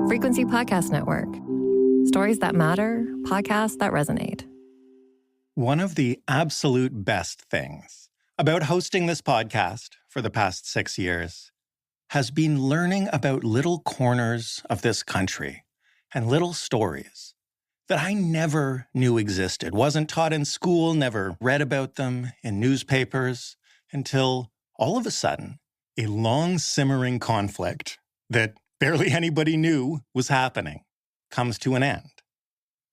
Frequency Podcast Network. Stories that matter, podcasts that resonate. One of the absolute best things about hosting this podcast for the past 6 years has been learning about little corners of this country and little stories that I never knew existed, wasn't taught in school, never read about them in newspapers, until all of a sudden, a long simmering conflict that barely anybody knew was happening comes to an end.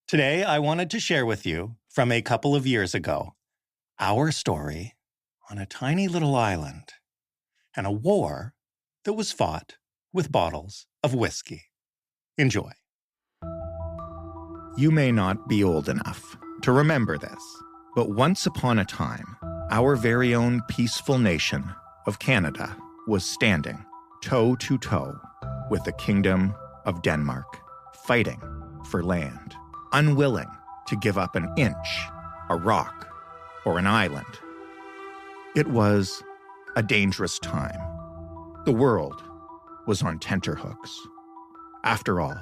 Today, I wanted to share with you, from a couple of years ago, our story on a tiny little island and a war that was fought with bottles of whiskey. Enjoy. You may not be old enough to remember this, but once upon a time, our very own peaceful nation of Canada was standing toe to toe with the Kingdom of Denmark, fighting for land, unwilling to give up an inch, a rock, or an island. It was a dangerous time. The world was on tenterhooks. After all,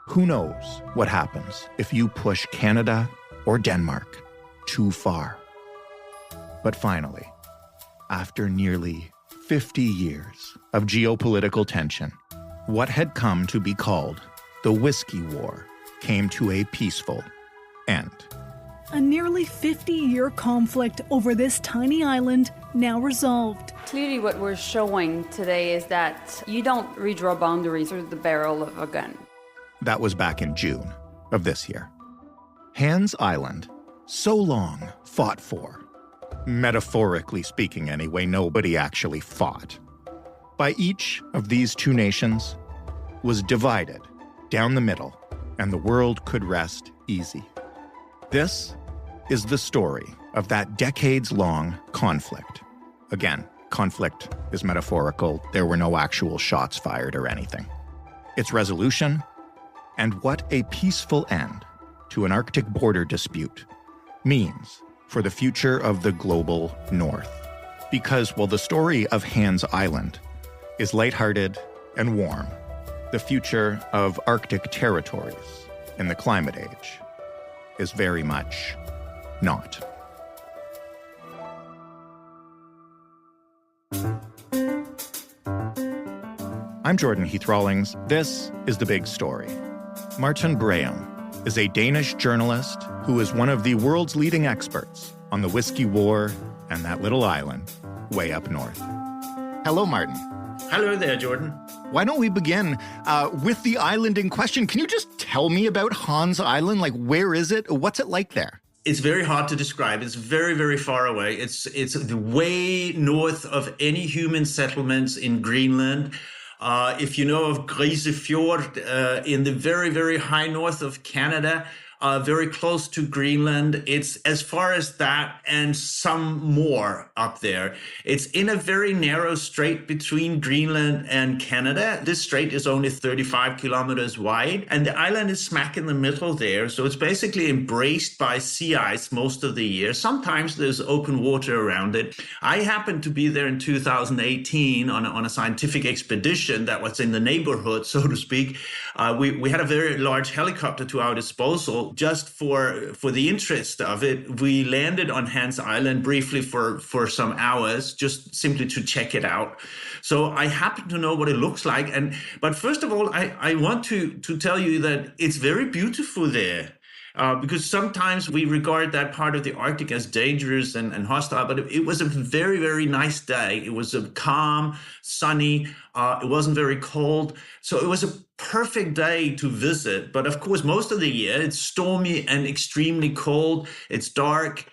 who knows what happens if you push Canada or Denmark too far? But finally, after nearly 50 years of geopolitical tension, what had come to be called the Whisky War came to a peaceful end. A nearly 50-year conflict over this tiny island now resolved. Clearly what we're showing today is that you don't redraw boundaries through the barrel of a gun. That was back in June of this year. Hans Island, so long fought for. Metaphorically speaking anyway, nobody actually fought. By each of these two nations was divided down the middle, and the world could rest easy. This is the story of that decades-long conflict. Again, conflict is metaphorical. There were no actual shots fired or anything. Its resolution, and what a peaceful end to an Arctic border dispute means for the future of the global North. Because while the story of Hans Island is lighthearted and warm, the future of Arctic territories in the climate age is very much not. I'm Jordan Heath Rawlings. This is The Big Story. Martin Breum is a Danish journalist who is one of the world's leading experts on the Whisky War and that little island way up north. Hello, Martin. Hello there, Jordan. Why don't we begin with the island in question? Can you just tell me about Hans Island? Like, where is it? What's it like there? It's very hard to describe. It's very, very far away. It's the way north of any human settlements in Greenland. If you know of Grisefjord, in the very, very high north of Canada, very close to Greenland. It's as far as that and some more up there. It's in a very narrow strait between Greenland and Canada. This strait is only 35 kilometers wide, and the island is smack in the middle there. So it's basically embraced by sea ice most of the year. Sometimes there's open water around it. I happened to be there in 2018 on a scientific expedition that was in the neighborhood, so to speak. We had a very large helicopter to our disposal just for the interest of it. We landed on Hans Island briefly for some hours, just simply to check it out. So I happen to know what it looks like. But first of all, I want to tell you that it's very beautiful there. Because sometimes we regard that part of the Arctic as dangerous and hostile, but it was a very, very nice day. It was a calm, sunny, it wasn't very cold. So it was a perfect day to visit. But of course, most of the year, it's stormy and extremely cold. It's dark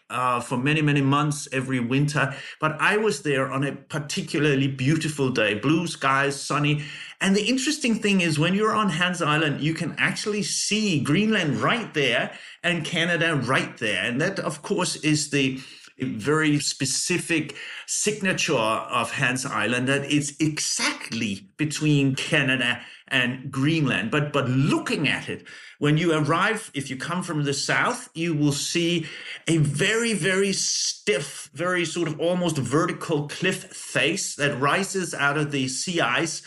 for many, many months every winter. But I was there on a particularly beautiful day, blue skies, sunny. And the interesting thing is when you're on Hans Island, you can actually see Greenland right there and Canada right there. And that, of course, is the very specific signature of Hans Island, that it's exactly between Canada and Greenland. But looking at it, when you arrive, if you come from the south, you will see a very, very stiff, very sort of almost vertical cliff face that rises out of the sea ice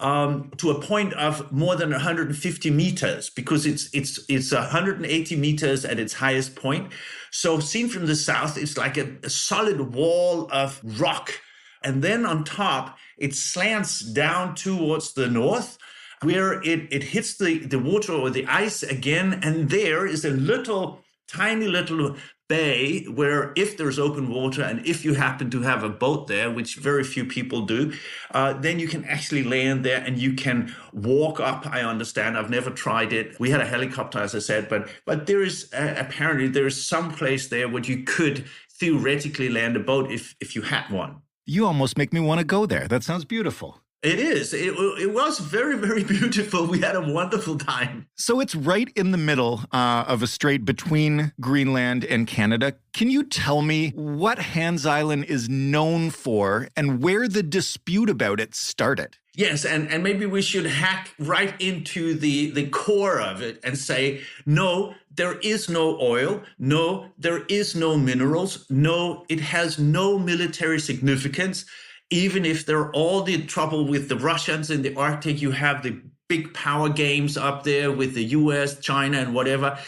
to a point of more than 150 meters, because it's 180 meters at its highest point. So seen from the south, it's like a solid wall of rock. And then on top, it slants down towards the north, where it hits the water or the ice again. And there is a tiny little bay where, if there's open water and if you happen to have a boat there, which very few people do, then you can actually land there and you can walk up. I understand. I've never tried it. We had a helicopter, as I said, but there is apparently there is some place there where you could theoretically land a boat if you had one. You almost make me want to go there. That sounds beautiful. It is. It was very, very beautiful. We had a wonderful time. So it's right in the middle of a strait between Greenland and Canada. Can you tell me what Hans Island is known for and where the dispute about it started? Yes, and maybe we should hack right into the core of it and say, no, there is no oil. No, there is no minerals. No, it has no military significance. Even if there are all the trouble with the Russians in the Arctic, you have the big power games up there with the US, China, and whatever.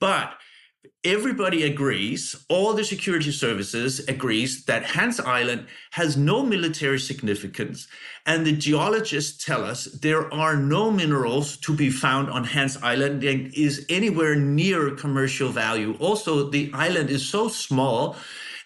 But everybody agrees, all the security services agrees that Hans Island has no military significance. And the geologists tell us there are no minerals to be found on Hans Island that is anywhere near commercial value. Also, the island is so small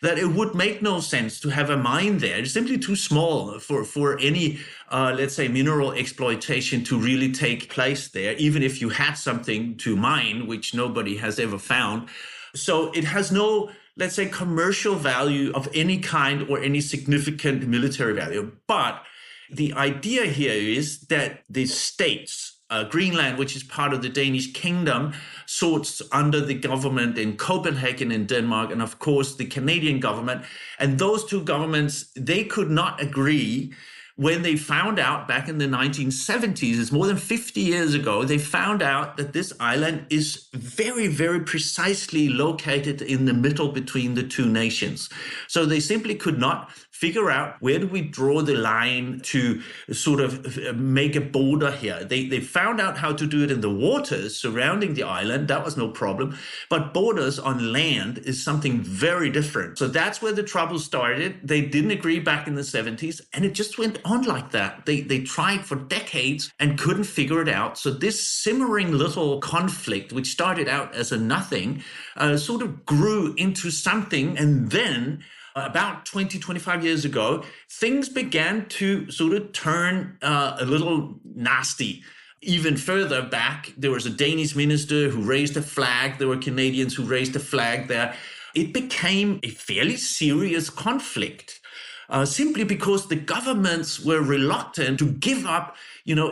that it would make no sense to have a mine there. It's simply too small for any, let's say, mineral exploitation to really take place there, even if you had something to mine, which nobody has ever found. So it has no, let's say, commercial value of any kind or any significant military value. But the idea here is that the states, Greenland, which is part of the Danish kingdom, sorts under the government in Copenhagen in Denmark, and of course the Canadian government. And those two governments, they could not agree when they found out back in the 1970s, it's more than 50 years ago, they found out that this island is very, very precisely located in the middle between the two nations. So they simply could not figure out where do we draw the line to sort of make a border here. They found out how to do it in the waters surrounding the island. That was no problem. But borders on land is something very different. So that's where the trouble started. They didn't agree back in the 70s, and it just went on like that. They tried for decades and couldn't figure it out. So this simmering little conflict, which started out as a nothing, sort of grew into something. And then about 25 years ago, things began to sort of turn a little nasty. Even further back, there was a Danish minister who raised a flag. There were Canadians who raised a flag there. It became a fairly serious conflict, simply because the governments were reluctant to give up,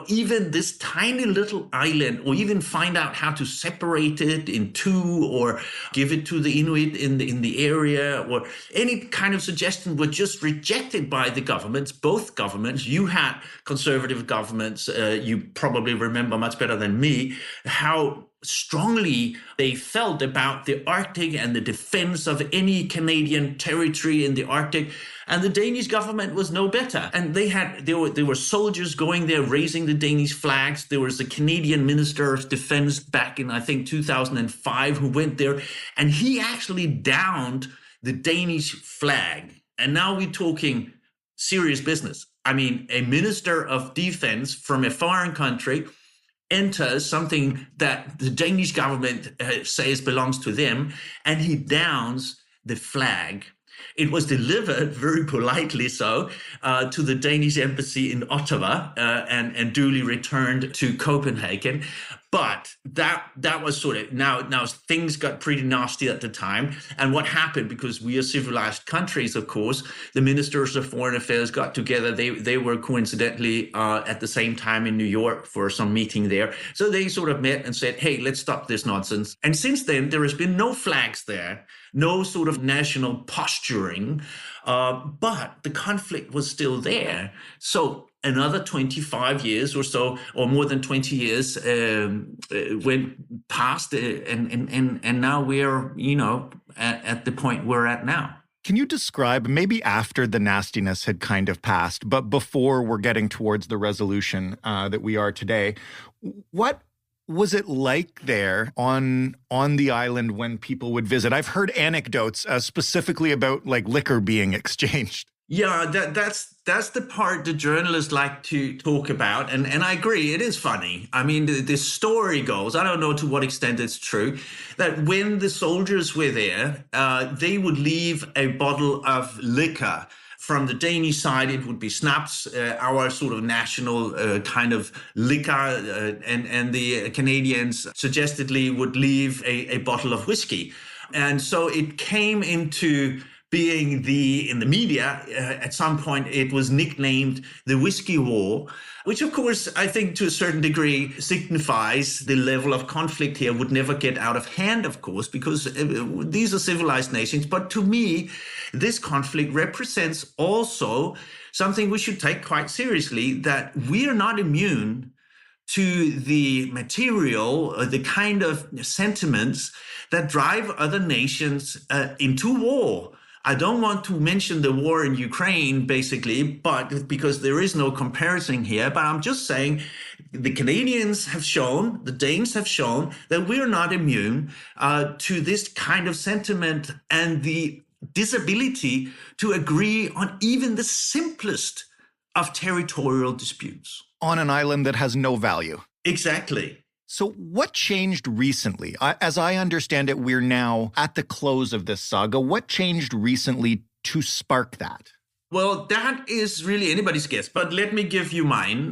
even this tiny little island, or even find out how to separate it in two, or give it to the Inuit in the area, or any kind of suggestion were just rejected by the governments, both governments. You had conservative governments, you probably remember much better than me, how strongly they felt about the Arctic and the defense of any Canadian territory in the Arctic. And the Danish government was no better. And there were soldiers going there raising the Danish flags. There was a Canadian Minister of Defense back in, I think, 2005 who went there, and he actually downed the Danish flag. And now we're talking serious business. I mean, a Minister of Defense from a foreign country enters something that the Danish government says belongs to them, and he downs the flag. It was delivered very politely to the Danish embassy in Ottawa and duly returned to Copenhagen. But that was sort of, now things got pretty nasty at the time. And what happened, because we are civilized countries, of course, the ministers of foreign affairs got together. They were coincidentally at the same time in New York for some meeting there. So they sort of met and said, hey, let's stop this nonsense. And since then, there has been no flags there, no sort of national posturing, but the conflict was still there. So another 25 years or so, or more than 20 years, went past, and now we're, at the point we're at now. Can you describe, maybe after the nastiness had kind of passed, but before we're getting towards the resolution that we are today, what was it like there on the island when people would visit? I've heard anecdotes specifically about like liquor being exchanged. Yeah, that's the part the journalists like to talk about. And I agree, it is funny. I mean, the story goes, I don't know to what extent it's true, that when the soldiers were there, they would leave a bottle of liquor. From the Danish side, it would be schnapps, our sort of national kind of liquor, and the Canadians suggestedly would leave a bottle of whiskey. And so it came into being in the media, at some point it was nicknamed the Whisky War, which of course I think to a certain degree signifies the level of conflict here would never get out of hand, of course, because these are civilized nations. But to me, this conflict represents also something we should take quite seriously, that we are not immune to the material, the kind of sentiments that drive other nations into war. I don't want to mention the war in Ukraine, basically, but because there is no comparison here. But I'm just saying the Canadians have shown, the Danes have shown that we're not immune to this kind of sentiment and the disability to agree on even the simplest of territorial disputes. On an island that has no value. Exactly. So what changed recently? As I understand it, we're now at the close of this saga. What changed recently to spark that? Well, that is really anybody's guess, but let me give you mine.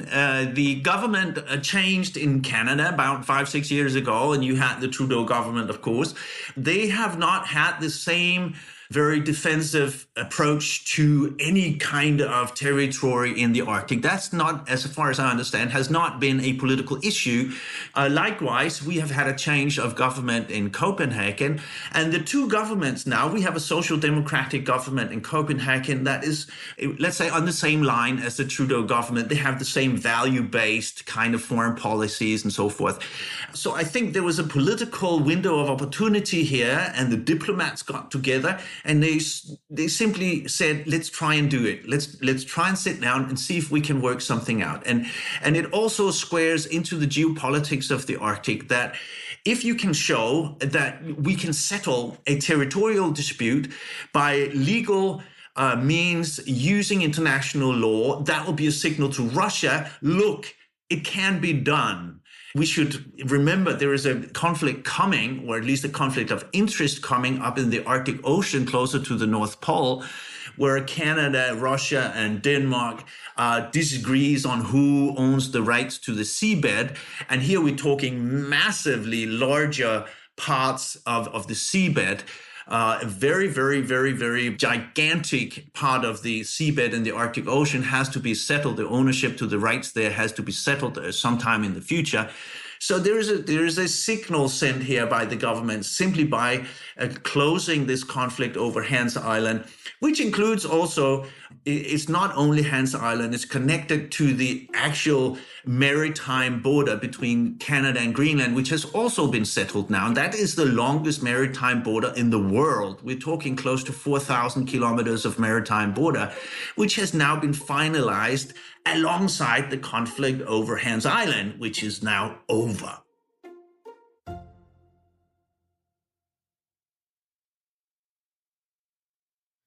The government changed in Canada about 5-6 years ago, and you had the Trudeau government, of course. They have not had the same very defensive approach to any kind of territory in the Arctic. That's not, as far as I understand, has not been a political issue. Likewise, we have had a change of government in Copenhagen, and the two governments now, we have a social democratic government in Copenhagen that is, let's say, on the same line as the Trudeau government. They have the same value-based kind of foreign policies and so forth. So I think there was a political window of opportunity here, and the diplomats got together and they simply said, let's try and do it. Let's try and sit down and see if we can work something out. And it also squares into the geopolitics of the Arctic, that if you can show that we can settle a territorial dispute by legal means using international law, that will be a signal to Russia, look, it can be done. We should remember there is a conflict coming, or at least a conflict of interest coming up in the Arctic Ocean closer to the North Pole, where Canada, Russia, and Denmark disagrees on who owns the rights to the seabed. And here we're talking massively larger parts of the seabed. A very, very, very, very gigantic part of the seabed in the Arctic Ocean has to be settled. The ownership to the rights there has to be settled sometime in the future. So there is a signal sent here by the government simply by closing this conflict over Hans Island, which includes also, it's not only Hans Island, it's connected to the actual maritime border between Canada and Greenland, which has also been settled now. And that is the longest maritime border in the world. We're talking close to 4,000 kilometers of maritime border, which has now been finalized alongside the conflict over Hans Island, which is now over.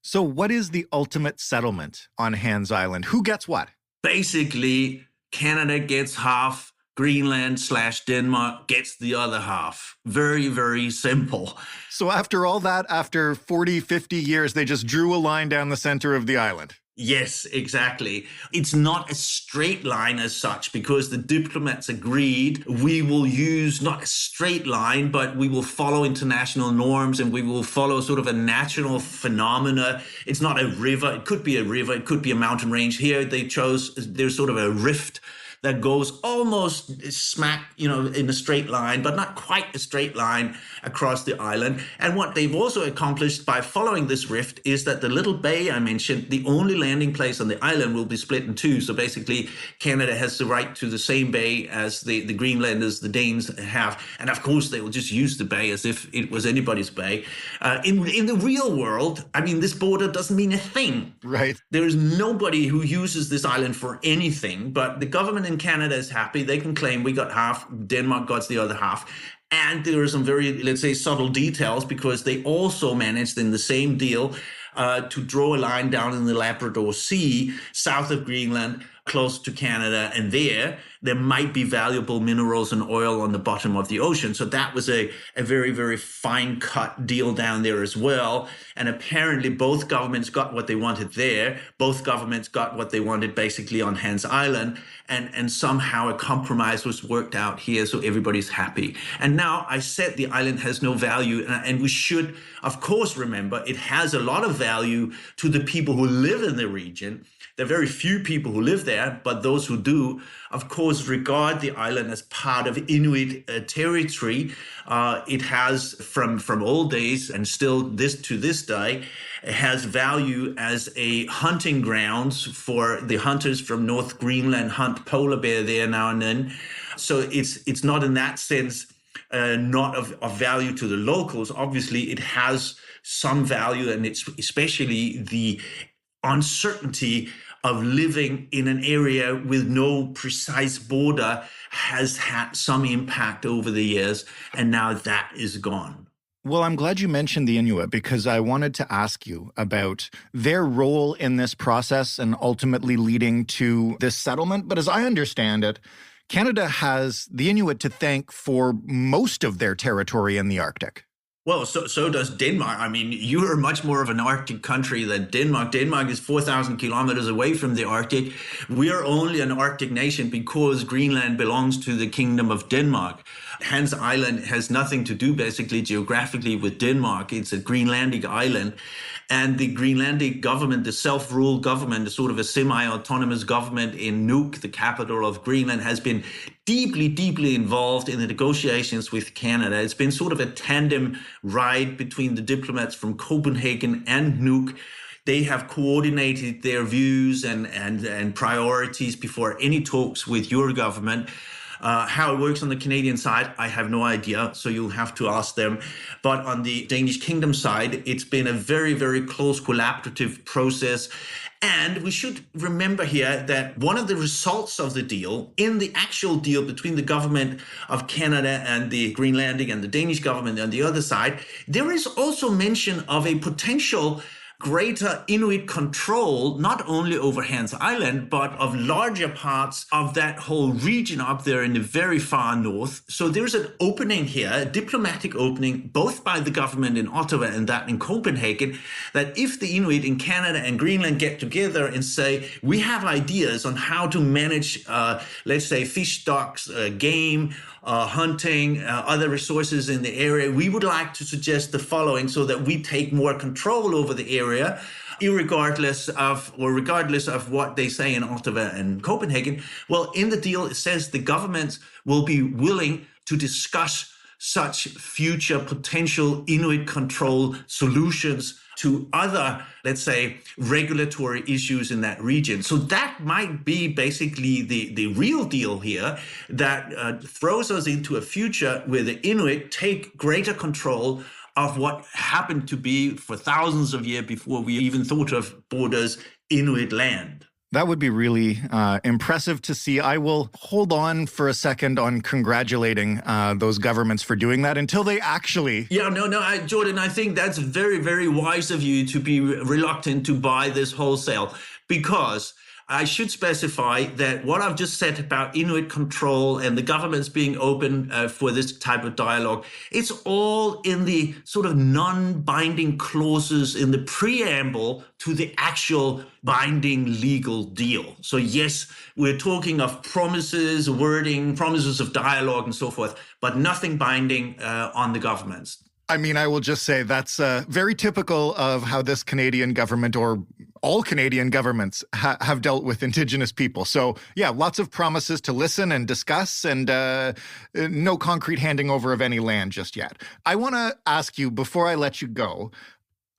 So what is the ultimate settlement on Hans Island? Who gets what? Basically, Canada gets half, Greenland/Denmark gets the other half. Very, very simple. So after all that, after 40, 50 years, they just drew a line down the center of the island. Yes, exactly. It's not a straight line as such, because the diplomats agreed we will use not a straight line, but we will follow international norms and we will follow sort of a natural phenomena. It's not a river. It could be a river. It could be a mountain range. Here they chose, there's sort of a rift that goes almost smack, in a straight line, but not quite a straight line across the island. And what they've also accomplished by following this rift is that the little bay I mentioned, the only landing place on the island, will be split in two. So basically, Canada has the right to the same bay as the Greenlanders, the Danes have. And of course, they will just use the bay as if it was anybody's bay. In the real world, this border doesn't mean a thing. Right. There is nobody who uses this island for anything, but the government in Canada is happy. They can claim we got half, Denmark got the other half. And there are some very, let's say, subtle details, because they also managed in the same deal to draw a line down in the Labrador Sea, south of Greenland, close to Canada. And there might be valuable minerals and oil on the bottom of the ocean. So that was a very, very fine cut deal down there as well. And apparently both governments got what they wanted there. Both governments got what they wanted basically on Hans Island. And somehow a compromise was worked out here, so everybody's happy. And now I said the island has no value, and we should, of course, remember it has a lot of value to the people who live in the region. There are very few people who live there, but those who do, of course, regard the island as part of Inuit territory. It has, from old days and still to this day, it has value as a hunting grounds for the hunters from North Greenland, hunt polar bear there now and then. So it's not in that sense not of value to the locals. Obviously, it has some value, and it's especially the uncertainty of living in an area with no precise border has had some impact over the years, and now that is gone. Well, I'm glad you mentioned the Inuit, because I wanted to ask you about their role in this process and ultimately leading to this settlement. But as I understand it, Canada has the Inuit to thank for most of their territory in the Arctic. Well, so does Denmark. You are much more of an Arctic country than Denmark. Denmark is 4,000 kilometers away from the Arctic. We are only an Arctic nation because Greenland belongs to the Kingdom of Denmark. Hans Island has nothing to do basically geographically with Denmark. It's a Greenlandic island. And the Greenlandic government, the self-ruled government, the sort of a semi-autonomous government in Nuuk, the capital of Greenland, has been deeply, deeply involved in the negotiations with Canada. It's been sort of a tandem ride between the diplomats from Copenhagen and Nuuk. They have coordinated their views and priorities before any talks with your government. How it works on the Canadian side, I have no idea, so you'll have to ask them. But on the Danish kingdom side, it's been a very, very close collaborative process. And we should remember here that one of the results of the deal, in the actual deal between the government of Canada and the Greenlandic and the Danish government on the other side, there is also mention of a potential greater Inuit control, not only over Hans Island, but of larger parts of that whole region up there in the very far north. So there's an opening here, a diplomatic opening, both by the government in Ottawa and that in Copenhagen, that if the Inuit in Canada and Greenland get together and say, we have ideas on how to manage, let's say, fish stocks, game, hunting, other resources in the area, we would like to suggest the following so that we take more control over the area, regardless of what they say in Ottawa and Copenhagen. Well, in the deal, it says the governments will be willing to discuss such future potential Inuit control solutions to other, let's say, regulatory issues in that region. So that might be basically the real deal here that throws us into a future where the Inuit take greater control of what happened to be for thousands of years before we even thought of borders, Inuit land. That would be really impressive to see. I will hold on for a second on congratulating those governments for doing that until they actually... Yeah, no, Jordan, I think that's very, very wise of you to be reluctant to buy this wholesale, because I should specify that what I've just said about Inuit control and the governments being open for this type of dialogue, it's all in the sort of non-binding clauses in the preamble to the actual binding legal deal. So yes, we're talking of promises, wording, promises of dialogue and so forth, but nothing binding on the governments. I mean, I will just say that's very typical of how this Canadian government, or all Canadian governments, have dealt with Indigenous people. So, yeah, lots of promises to listen and discuss, and no concrete handing over of any land just yet. I want to ask you, before I let you go,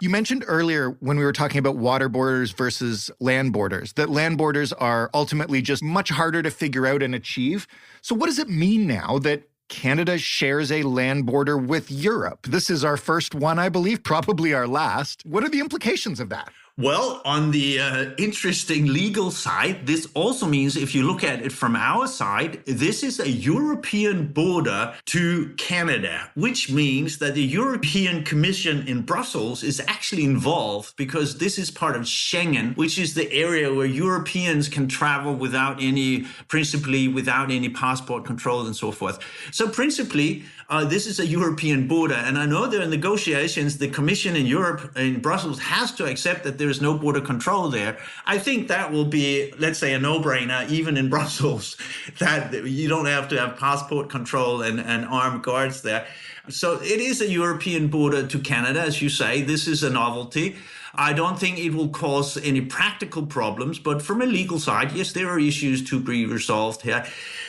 you mentioned earlier when we were talking about water borders versus land borders, that land borders are ultimately just much harder to figure out and achieve. So what does it mean now that Canada shares a land border with Europe? This is our first one, I believe, probably our last. What are the implications of that? Well, on the interesting legal side, this also means, if you look at it from our side, this is a European border to Canada, which means that the European Commission in Brussels is actually involved, because this is part of Schengen, which is the area where Europeans can travel principally without any passport control and so forth. So principally, this is a European border. And I know there are negotiations, the Commission in Europe, in Brussels, has to accept that there is no border control there. I think that will be, let's say, a no-brainer, even in Brussels, that you don't have to have passport control and armed guards there. So it is a European border to Canada, as you say. This is a novelty. I don't think it will cause any practical problems, but from a legal side, yes, there are issues to be resolved here.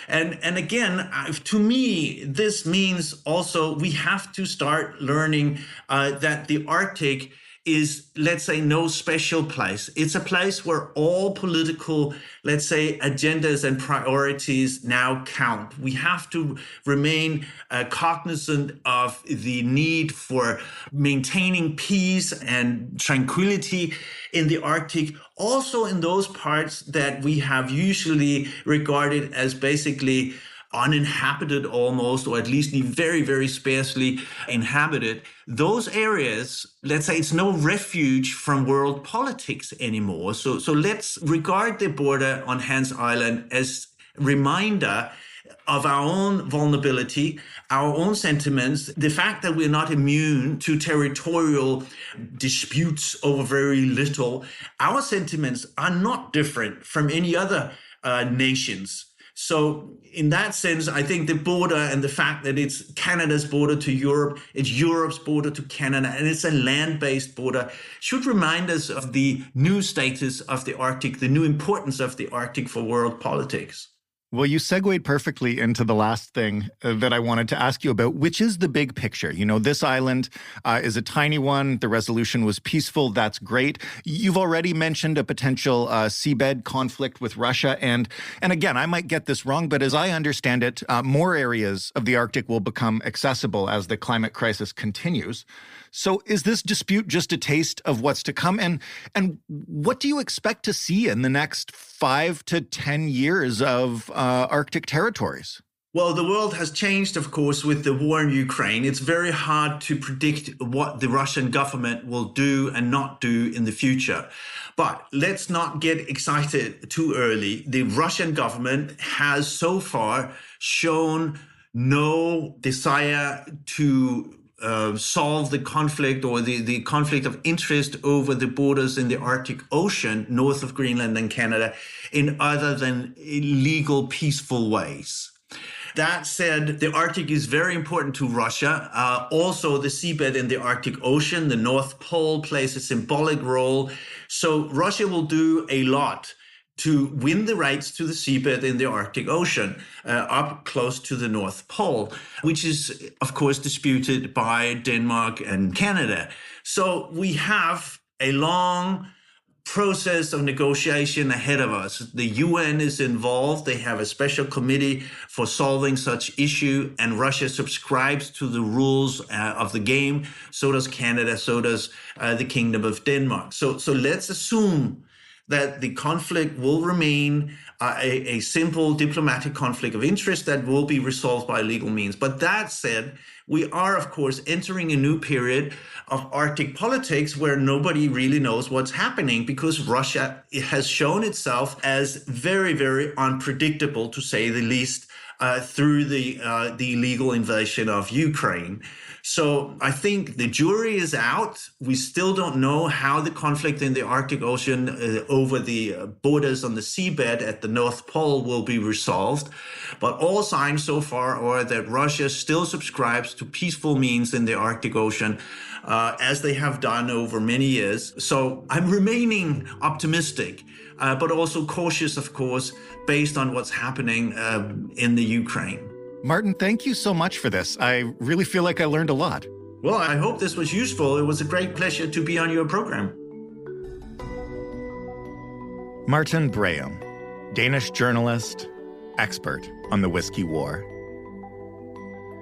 And again, to me, this means also we have to start learning that the Arctic is, let's say, no special place. It's a place where all political, let's say, agendas and priorities now count. We have to remain cognizant of the need for maintaining peace and tranquility in the Arctic, also in those parts that we have usually regarded as basically uninhabited almost, or at least very, very sparsely inhabited. Those areas, let's say, it's no refuge from world politics anymore. So let's regard the border on Hans Island as a reminder of our own vulnerability, our own sentiments, the fact that we're not immune to territorial disputes over very little. Our sentiments are not different from any other nations. So in that sense, I think the border and the fact that it's Canada's border to Europe, it's Europe's border to Canada, and it's a land-based border, should remind us of the new status of the Arctic, the new importance of the Arctic for world politics. Well, you segued perfectly into the last thing that I wanted to ask you about, which is the big picture. You know, this island is a tiny one. The resolution was peaceful. That's great. You've already mentioned a potential seabed conflict with Russia. And again, I might get this wrong, but as I understand it, more areas of the Arctic will become accessible as the climate crisis continues. So is this dispute just a taste of what's to come? And what do you expect to see in the next 5 to 10 years of Arctic territories? Well, the world has changed, of course, with the war in Ukraine. It's very hard to predict what the Russian government will do and not do in the future. But let's not get excited too early. The Russian government has so far shown no desire to solve the conflict or the conflict of interest over the borders in the Arctic Ocean, north of Greenland and Canada, in other than legal, peaceful ways. That said, the Arctic is very important to Russia. Also, the seabed in the Arctic Ocean, the North Pole, plays a symbolic role. So Russia will do a lot to win the rights to the seabed in the Arctic Ocean, up close to the North Pole, which is, of course, disputed by Denmark and Canada. So we have a long process of negotiation ahead of us. The UN is involved. They have a special committee for solving such issue, and Russia subscribes to the rules of the game. So does Canada, so does the Kingdom of Denmark. So let's assume that the conflict will remain a simple diplomatic conflict of interest that will be resolved by legal means. But that said, we are, of course, entering a new period of Arctic politics where nobody really knows what's happening, because Russia has shown itself as very, very unpredictable, to say the least, through the illegal invasion of Ukraine. So I think the jury is out. We still don't know how the conflict in the Arctic Ocean over the borders on the seabed at the North Pole will be resolved. But all signs so far are that Russia still subscribes to peaceful means in the Arctic Ocean, as they have done over many years. So I'm remaining optimistic, but also cautious, of course, based on what's happening in the Ukraine. Martin, thank you so much for this. I really feel like I learned a lot. Well, I hope this was useful. It was a great pleasure to be on your program. Martin Braham, Danish journalist, expert on the Whisky War.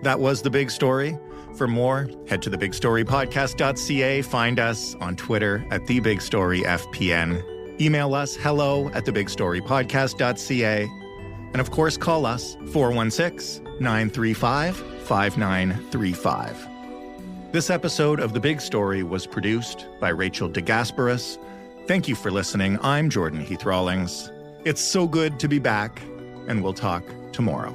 That was The Big Story. For more, head to thebigstorypodcast.ca. Find us on Twitter at TheBigStoryFPN. Email us hello@thebigstorypodcast.ca. And of course, call us 416-935-5935. This episode of The Big Story was produced by Rachel DeGasperis. Thank you for listening. I'm Jordan Heath Rawlings. It's so good to be back, and we'll talk tomorrow.